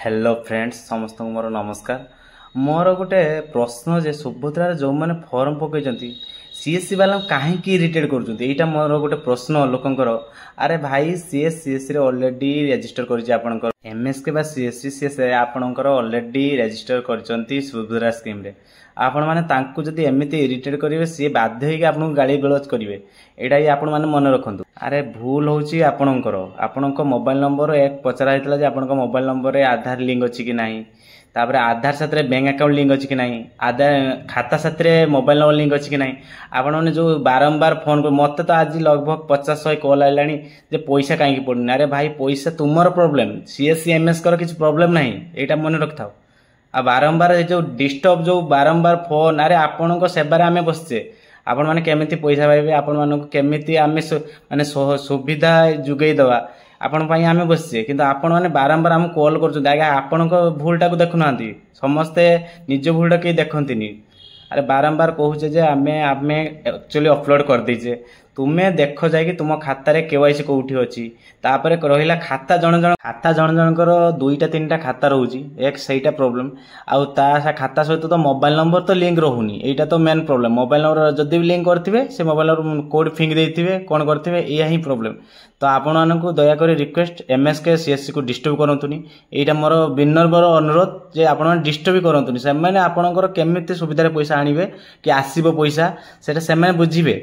Hello friends समस्त को मोर नमस्कार। मोर गोटे प्रश्न जे सुभद्रा जो मैंने फॉर्म पकई सीएससी वाला कहीं इरिटेट कर मोर गोटे प्रश्न लोकंर। अरे भाई सीएससी ऑलरेडी रजिस्टर कर एमएसके बा सीएससी आपणकर ऑलरेडी रजिस्टर कर सुभद्रा स्कीम रे आपण माने तांकु जदि एमिति इरिटेट करेंगे सी बाध्य होइके आपन गाली गलौज करेंगे एटा ही आपण माने मन रखंतु। अरे भूल होची आपणकर आपणक मोबाइल नंबर एक पचरा हेतला जे आपणक मोबाइल नंबर रे आधार लिंक अछि कि नाही, तापर आधार साथ रे बैंक अकाउंट लिंक अछि कि नाही, आधार खाता साथ रे मोबाइल नंबर लिंक अछि कि नाही। आपण माने जो बारंबार फोन कर मते तो आज लगभग 50-100 कॉल आइलानी जे पैसा काहे पड़नी। अरे भाई पैसा तुमर प्रॉब्लम, सीएससी एमएस कर किछ प्रॉब्लम नाही, एटा मन रखथाओ। आ बारंबार जो डिस्टर्ब जो बारंबार फोन, अरे आपण सेवार आम बसचे आपण मैंने केमिति पैसा पाइबे, आपण मानक केमिति आमे माने सुविधा जुगई दवा आपण पई आमे बसचे, किंतु आपण माने बारंबार हम कॉल करछन। आगे आपण भूलटा को देखुनांती, समस्ते निज भूलटा के देखंतिनी। अरे बारंबार कहूचे जे आमे आमे एक्चुअली अपलोड कर दीचे, तुम्हें देख जाए तुम खाता रे केवाईसी कोठी अछि। तापर रहिला खाता जण जनकर 2-3टा खाता रहउची, एक सहीटा प्रॉब्लम। आउ ता खाता सहित तो मोबाइल नंबर तो लिंक रहउनी, एटा तो मेन प्रॉब्लम। मोबाइल नंबर जदि भी लिंक करथिबे से मोबाइल नंबर कोड फिंग देथिबे कोन करथिबे, एया ही प्रॉब्लम। तो आपण मानकु दया करी रिक्वेस्ट एमएसके सीएससी को डिस्टर्ब करंतुनी, एटा मोर विनम्र अनुरोध जे आपण माने डिस्टर्ब करंतुनी। से माने आपणकर केमिति सुविधा रे पैसा आनिबे कि आसीबो पैसा सेटा से माने बुझिबे।